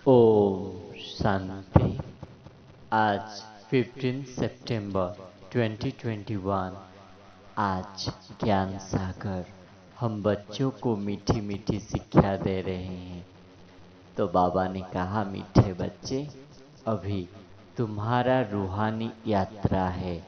ओम शांति। आज 15 सितंबर 2021। आज ज्ञान सागर हम बच्चों को मीठी मीठी शिक्षा दे रहे हैं। तो बाबा ने कहा, मीठे बच्चे, अभी तुम्हारा रूहानी यात्रा है।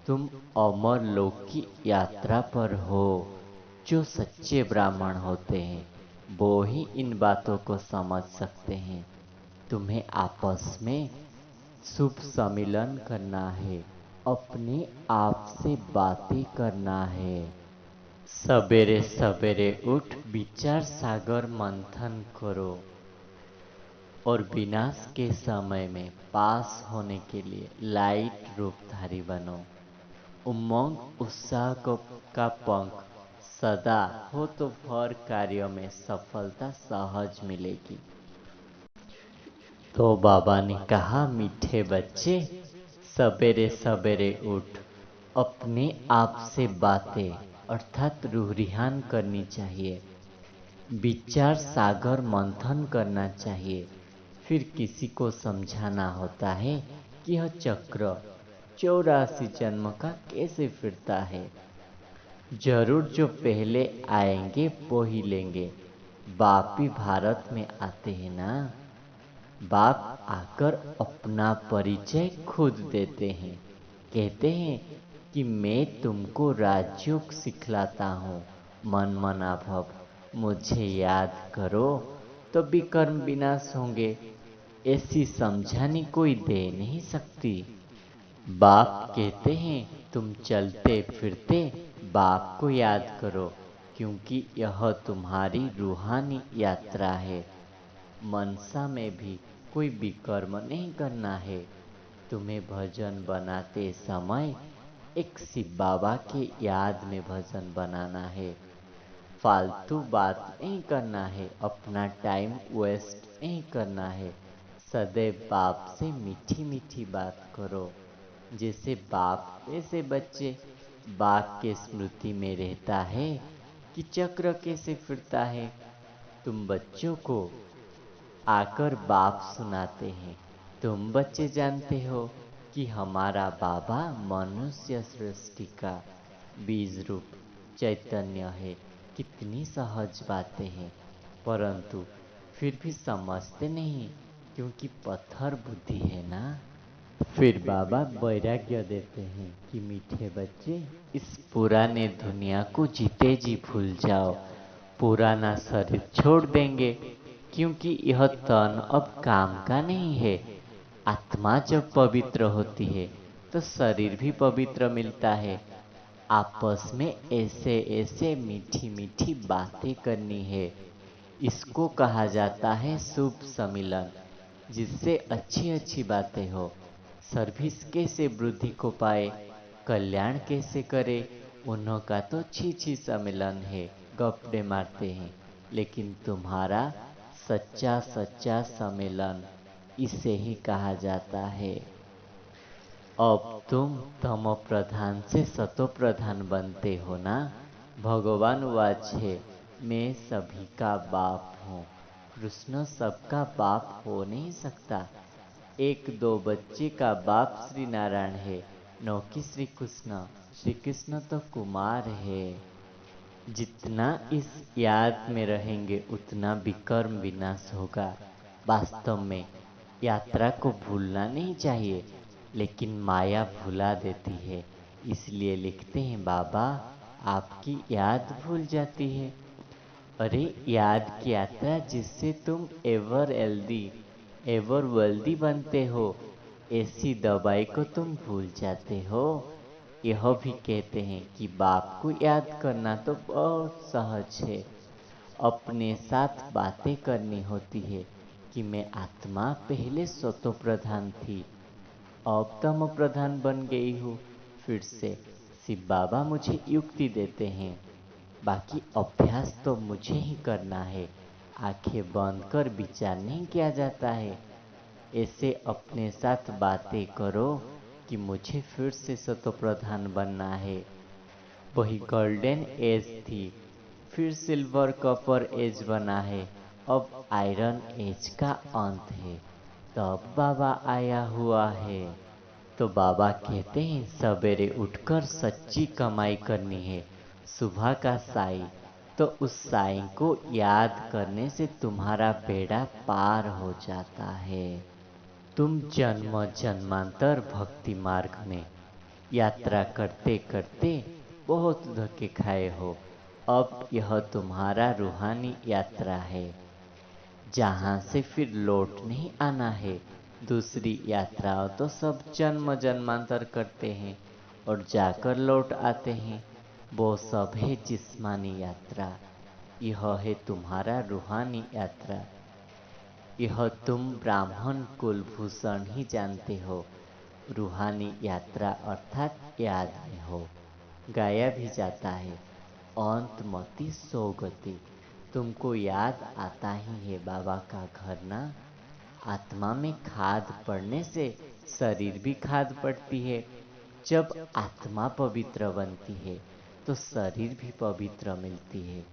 तुम अमर लोक की यात्रा पर हो। जो सच्चे ब्राह्मण होते हैं वो ही इन बातों को समझ सकते हैं। तुम्हें आपस में शुभ सम्मिलन करना है, अपने आप से बातें करना है। सवेरे सवेरे उठ विचार सागर मंथन करो और विनाश के समय में पास होने के लिए लाइट रूपधारी बनो। उमंग उत्साह का पंख सदा हो तो हर कार्य में सफलता सहज मिलेगी। तो बाबा ने कहा, मीठे बच्चे, सवेरे सवेरे उठ अपने आप से बातें अर्थात रूह-रिहान करनी चाहिए। विचार सागर मंथन करना चाहिए। फिर किसी को समझाना होता है कि यह चक्र 84 जन्म का कैसे फिरता है। जरूर जो पहले आएंगे वो ही लेंगे। बाप भी भारत में आते हैं ना। बाप आकर अपना परिचय खुद देते हैं। कहते हैं कि मैं तुमको राजयोग सिखलाता हूँ। मन मना भव, मुझे याद करो तो भी कर्म विनाश होंगे। ऐसी समझानी कोई दे नहीं सकती। बाप कहते हैं तुम चलते फिरते बाप को याद करो, क्योंकि यह तुम्हारी रूहानी यात्रा है। मनसा में भी कोई विकर्म नहीं करना है। तुम्हें भजन बनाते समय एक शिव बाबा के याद में भजन बनाना है। फालतू बात नहीं करना है, अपना टाइम वेस्ट नहीं करना है। सदैव बाप से मीठी मीठी बात करो। जैसे बाप वैसे बच्चे। बाप के स्मृति में रहता है कि चक्र कैसे फिरता है। तुम बच्चों को आकर बाप सुनाते हैं। तुम बच्चे जानते हो कि हमारा बाबा मनुष्य सृष्टि का बीज रूप चैतन्य है। कितनी सहज बातें हैं, परंतु फिर भी समझते नहीं, क्योंकि पत्थर बुद्धि है ना। फिर बाबा वैराग्य देते हैं कि मीठे बच्चे, इस पुराने दुनिया को जीते जी भूल जाओ। पुराना शरीर छोड़ देंगे, क्योंकि यह तन अब काम का नहीं है। आत्मा जब पवित्र होती है तो शरीर भी पवित्र मिलता है। आपस में ऐसे ऐसे मीठी मीठी बातें करनी है। इसको कहा जाता है शुभ सम्मिलन, जिससे अच्छी अच्छी बातें हो। सर्विस कैसे वृद्धि को पाए, कल्याण कैसे करे, उन्हों का तो छी छी सम्मेलन है, गप्पे मारते हैं। लेकिन तुम्हारा सच्चा सच्चा सम्मेलन इसे ही कहा जाता है। अब तुम तमो प्रधान से सतो प्रधान बनते हो ना। भगवान वाच है, मैं सभी का बाप हूँ। कृष्ण सबका बाप हो नहीं सकता। एक दो बच्चे का बाप श्री नारायण है, न कि श्री कृष्ण। श्री कृष्ण तो कुमार है। जितना इस याद में रहेंगे उतना विकर्म विनाश होगा। वास्तव में यात्रा को भूलना नहीं चाहिए, लेकिन माया भुला देती है। इसलिए लिखते हैं, बाबा आपकी याद भूल जाती है। अरे याद की यात्रा जिससे तुम एवर वेल्दी बनते हो, ऐसी दवाई को तुम भूल जाते हो। यह भी कहते हैं कि बाप को याद करना तो बहुत सहज है। अपने साथ बातें करनी होती है कि मैं आत्मा पहले सतो प्रधान थी, अब तम प्रधान बन गई हूँ। फिर से शिव बाबा मुझे युक्ति देते हैं। बाकी अभ्यास तो मुझे ही करना है। आंखें बंद कर विचार नहीं किया जाता है। ऐसे अपने साथ बातें करो कि मुझे फिर से सतो प्रधान बनना है। वही गोल्डन एज थी, फिर सिल्वर कपर एज बना है। अब आयरन एज का अंत है, तब बाबा आया हुआ है। तो बाबा कहते हैं सवेरे उठकर सच्ची कमाई करनी है, सुबह का साई। तो उस साई को याद करने से तुम्हारा बेड़ा पार हो जाता है। तुम जन्म जन्मांतर भक्ति मार्ग में यात्रा करते करते बहुत धक्के खाए हो। अब यह तुम्हारा रूहानी यात्रा है, जहाँ से फिर लौट नहीं आना है। दूसरी यात्राओं तो सब जन्म जन्मांतर करते हैं और जाकर लौट आते हैं, वो सब है जिस्मानी यात्रा। यह है तुम्हारा रूहानी यात्रा। यह तुम ब्राह्मण कुलभूषण ही जानते हो। रूहानी यात्रा अर्थात याद में हो, गाया भी जाता है अंतमति सौगति। तुमको याद आता ही है बाबा का घर ना। आत्मा में खाद पड़ने से शरीर भी खाद पड़ती है। जब आत्मा पवित्र बनती है तो शरीर भी पवित्र मिलती है।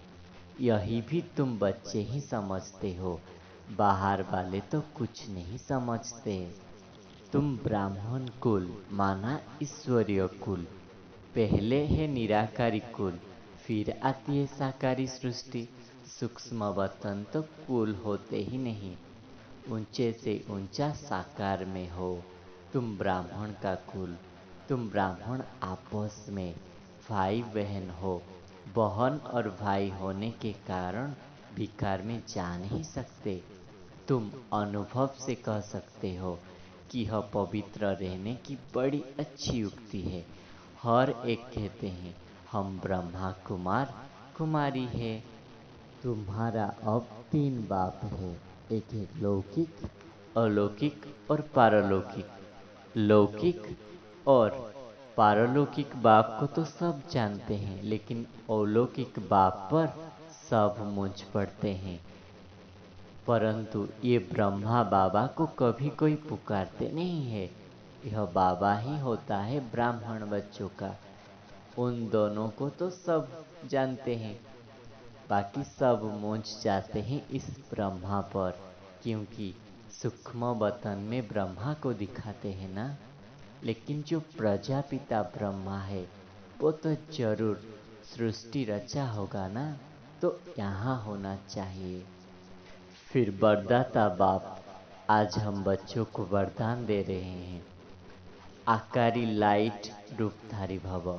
यही भी तुम बच्चे ही समझते हो, बाहर वाले तो कुछ नहीं समझते। तुम ब्राह्मण कुल माना ईश्वरीय कुल, पहले है निराकारी कुल, फिर आती है साकारी सृष्टि। सूक्ष्म वतन तो कुल होते ही नहीं, ऊंचे से ऊंचा साकार में हो। तुम ब्राह्मण का कुल, तुम ब्राह्मण आपस में भाई बहन हो। बहन और भाई होने के कारण विकार में जा नहीं सकते। तुम अनुभव से कह सकते हो कि यह पवित्र रहने की बड़ी अच्छी युक्ति है। हर एक कहते हैं हम ब्रह्मा कुमार कुमारी है। तुम्हारा अब 3 बाप है, एक है लौकिक, अलौकिक और पारलौकिक। लौकिक और पारलौकिक बाप को तो सब जानते हैं, लेकिन अलौकिक बाप पर सब मुझ पड़ते हैं। परंतु ये ब्रह्मा बाबा को कभी कोई पुकारते नहीं है। यह बाबा ही होता है ब्राह्मण बच्चों का। उन दोनों को तो सब जानते हैं, बाकी सब मौज जाते हैं इस ब्रह्मा पर, क्योंकि सूक्ष्म वतन में ब्रह्मा को दिखाते हैं ना। लेकिन जो प्रजापिता ब्रह्मा है वो तो जरूर सृष्टि रचा होगा ना, तो यहाँ होना चाहिए। फिर वरदाता बाप, आज हम बच्चों को वरदान दे रहे हैं। आकारी लाइट रूपधारी भव।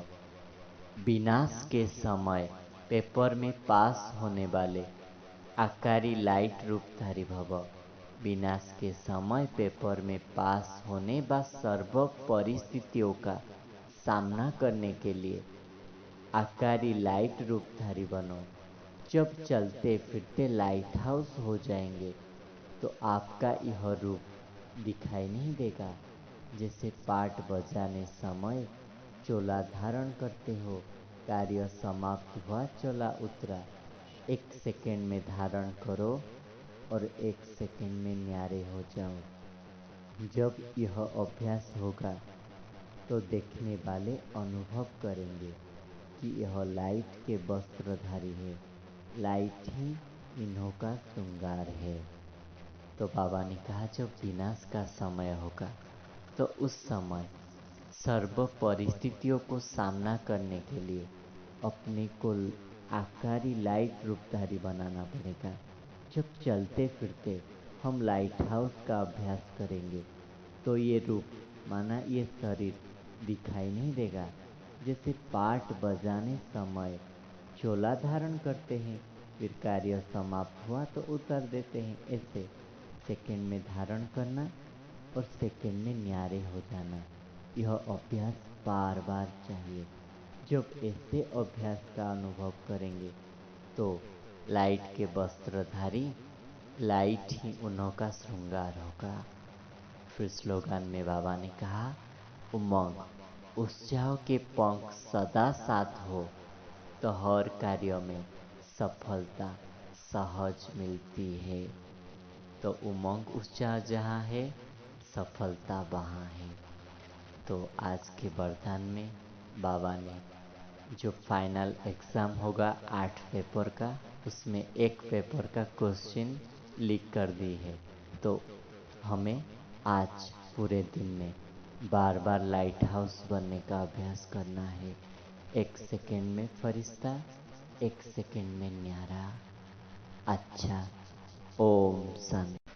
विनाश के समय पेपर में पास होने वाले आकारी लाइट रूपधारी भव। विनाश के समय पेपर में पास होने व सर्व परिस्थितियों का सामना करने के लिए आकारी लाइट रूपधारी बनो। जब चलते फिरते लाइट हाउस हो जाएंगे तो आपका यह रूप दिखाई नहीं देगा। जैसे पाठ बजाने समय चोला धारण करते हो, कार्य समाप्त हुआ चोला उतरा। 1 सेकेंड में धारण करो और 1 सेकेंड में न्यारे हो जाओ। जब यह अभ्यास होगा तो देखने वाले अनुभव करेंगे कि यह लाइट के वस्त्रधारी है, लाइट ही इन्हों का श्रृंगार है। तो बाबा ने कहा जब विनाश का समय होगा तो उस समय सर्व परिस्थितियों को सामना करने के लिए अपने को आकारी लाइट रूपधारी बनाना पड़ेगा। जब चलते फिरते हम लाइट हाउस का अभ्यास करेंगे तो ये रूप माना ये शरीर दिखाई नहीं देगा। जैसे पाठ बजाने समय चोला धारण करते हैं, फिर कार्य समाप्त हुआ तो उतर देते हैं। ऐसे सेकंड में धारण करना और सेकंड में न्यारे हो जाना, यह अभ्यास बार बार चाहिए। जब ऐसे अभ्यास का अनुभव करेंगे तो लाइट के वस्त्रधारी लाइट ही उन्हों का श्रृंगार होगा। फिर स्लोगन में बाबा ने कहा उमंग उत्साह के पंख सदा साथ हो तो हर कार्य में सफलता सहज मिलती है। तो उमंग उत्साह जहाँ है सफलता वहाँ है। तो आज के वरदान में बाबा ने जो फाइनल एग्ज़ाम होगा 8 पेपर का, उसमें एक पेपर का क्वेश्चन लीक कर दी है। तो हमें आज पूरे दिन में बार बार लाइट हाउस बनने का अभ्यास करना है। 1 सेकेंड में फरिश्ता, 1 सेकेंड में न्यारा। अच्छा, ओम शांति।